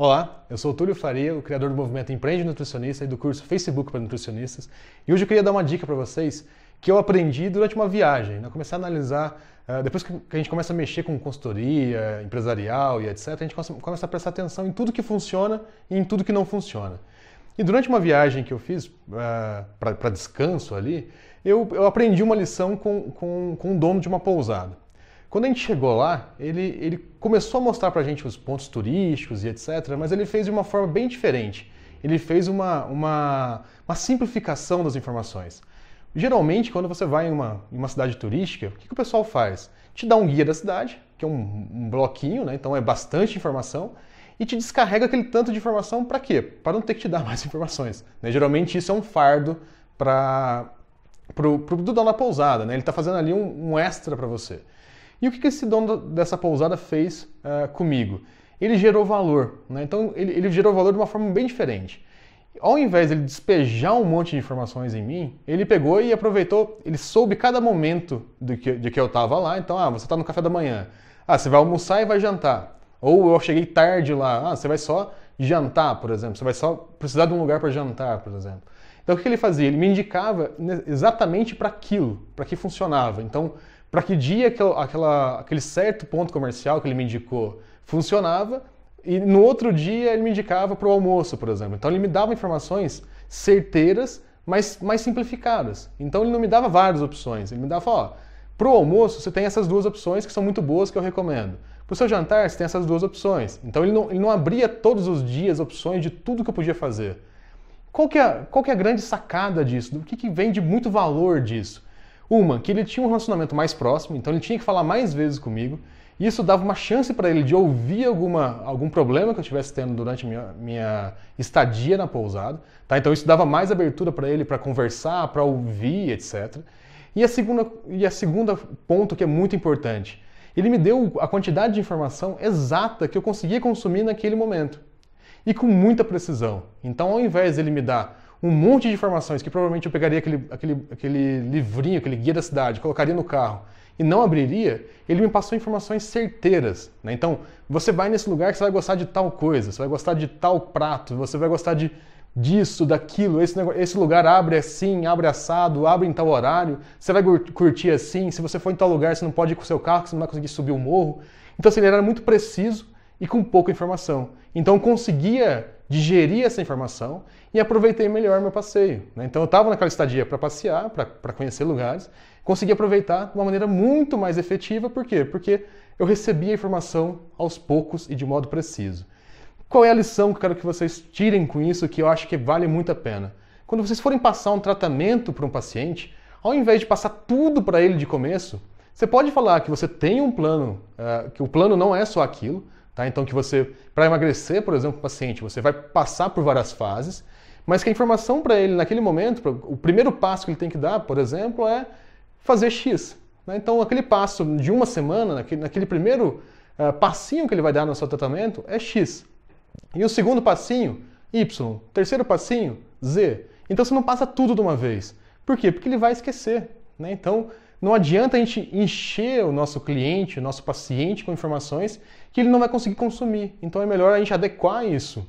Olá, eu sou o Túlio Faria, o criador do movimento Empreende Nutricionista e do curso Facebook para Nutricionistas. E hoje eu queria dar uma dica para vocês que eu aprendi durante uma viagem. Eu comecei a analisar, depois que a gente começa a mexer com consultoria empresarial e etc., a gente começa a prestar atenção em tudo que funciona e em tudo que não funciona. E durante uma viagem que eu fiz para descanso ali, eu aprendi uma lição com o dono de uma pousada. Quando a gente chegou lá, ele começou a mostrar pra gente os pontos turísticos e etc., mas ele fez de uma forma bem diferente. Ele fez uma simplificação das informações. Geralmente, quando você vai em uma cidade turística, o que o pessoal faz? Te dá um guia da cidade, que é um bloquinho, né? Então é bastante informação, e te descarrega aquele tanto de informação para quê? Para não ter que te dar mais informações, né? Geralmente isso é um fardo pro dono da pousada, né? Ele está fazendo ali um extra para você. E o que esse dono dessa pousada fez comigo? Ele gerou valor, né? Então ele gerou valor de uma forma bem diferente. Ao invés de ele despejar um monte de informações em mim, ele pegou e aproveitou, ele soube cada momento de que eu estava lá. Então, você está no café da manhã. Você vai almoçar e vai jantar. Ou eu cheguei tarde lá. Você vai só jantar, por exemplo. Você vai só precisar de um lugar para jantar, por exemplo. Então, o que ele fazia? Ele me indicava exatamente para aquilo, para que funcionava. Então, para que dia aquele certo ponto comercial que ele me indicou funcionava, e no outro dia ele me indicava para o almoço, por exemplo. Então ele me dava informações certeiras, mas mais simplificadas. Então ele não me dava várias opções, ele me dava, para o almoço você tem essas duas opções que são muito boas que eu recomendo. Para o seu jantar você tem essas duas opções. Então ele não abria todos os dias opções de tudo que eu podia fazer. Qual que é a grande sacada disso? O que vem de muito valor disso? Que ele tinha um relacionamento mais próximo, então ele tinha que falar mais vezes comigo, e isso dava uma chance para ele de ouvir algum problema que eu estivesse tendo durante minha estadia na pousada, tá? Então isso dava mais abertura para ele para conversar, para ouvir, etc. E a segunda ponto que é muito importante, ele me deu a quantidade de informação exata que eu conseguia consumir naquele momento, e com muita precisão. Então ao invés de ele me dar um monte de informações que provavelmente eu pegaria aquele livrinho, aquele guia da cidade, colocaria no carro e não abriria, ele me passou informações certeiras, né? Então, você vai nesse lugar que você vai gostar de tal coisa, você vai gostar de tal prato, você vai gostar disso, daquilo, esse lugar abre assim, abre assado, abre em tal horário, você vai curtir assim, se você for em tal lugar você não pode ir com o seu carro, você não vai conseguir subir o morro. Então, assim, ele era muito preciso e com pouca informação. Então, eu conseguia digerir essa informação e aproveitei melhor meu passeio, né? Então eu estava naquela estadia para passear, para conhecer lugares, consegui aproveitar de uma maneira muito mais efetiva. Por quê? Porque eu recebia a informação aos poucos e de modo preciso. Qual é a lição que eu quero que vocês tirem com isso, que eu acho que vale muito a pena? Quando vocês forem passar um tratamento para um paciente, ao invés de passar tudo para ele de começo, você pode falar que você tem um plano, que o plano não é só aquilo, tá? Então que você, para emagrecer, por exemplo, o paciente, você vai passar por várias fases, mas que a informação para ele naquele momento, o primeiro passo que ele tem que dar, por exemplo, é fazer X, né? Então aquele passo de uma semana, naquele primeiro passinho que ele vai dar no seu tratamento é X. E o segundo passinho, Y. O terceiro passinho, Z. Então você não passa tudo de uma vez. Por quê? Porque ele vai esquecer, né? Então não adianta a gente encher o nosso cliente, o nosso paciente com informações que ele não vai conseguir consumir. Então é melhor a gente adequar isso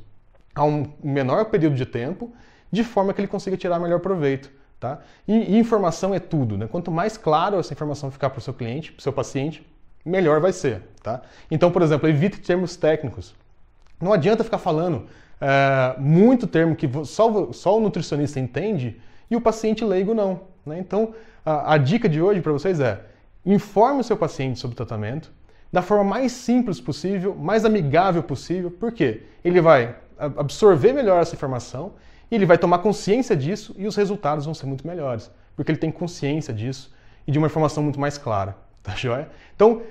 a um menor período de tempo, de forma que ele consiga tirar melhor proveito, tá? E informação é tudo, né? Quanto mais claro essa informação ficar para o seu cliente, para o seu paciente, melhor vai ser, tá? Então, por exemplo, evite termos técnicos. Não adianta ficar falando muito termo que só o nutricionista entende e o paciente leigo não, né? Então, a dica de hoje para vocês é: informe o seu paciente sobre o tratamento da forma mais simples possível, mais amigável possível. Por quê? Ele vai absorver melhor essa informação e ele vai tomar consciência disso e os resultados vão ser muito melhores, porque ele tem consciência disso e de uma informação muito mais clara. Tá joia? Então,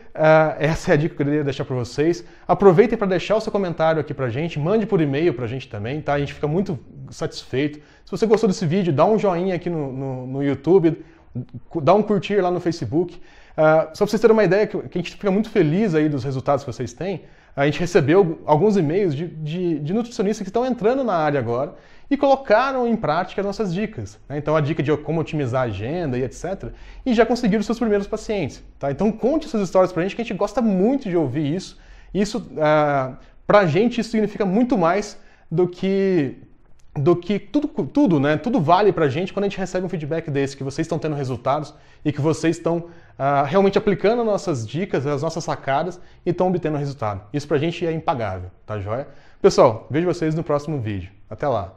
essa é a dica que eu queria deixar para vocês. Aproveitem para deixar o seu comentário aqui pra gente, mande por e-mail pra gente também, tá? A gente fica muito satisfeito. Se você gostou desse vídeo, dá um joinha aqui no YouTube, dá um curtir lá no Facebook. Só para vocês terem uma ideia, que a gente fica muito feliz aí dos resultados que vocês têm, a gente recebeu alguns e-mails de nutricionistas que estão entrando na área agora e colocaram em prática as nossas dicas, né? Então a dica de como otimizar a agenda e etc. E já conseguiram os seus primeiros pacientes, tá? Então conte essas histórias pra gente, que a gente gosta muito de ouvir isso. Isso pra gente isso significa muito mais do que tudo, né? Tudo vale pra gente quando a gente recebe um feedback desse, que vocês estão tendo resultados e que vocês estão realmente aplicando as nossas dicas, as nossas sacadas e estão obtendo resultado. Isso pra gente é impagável, tá joia? Pessoal, vejo vocês no próximo vídeo. Até lá!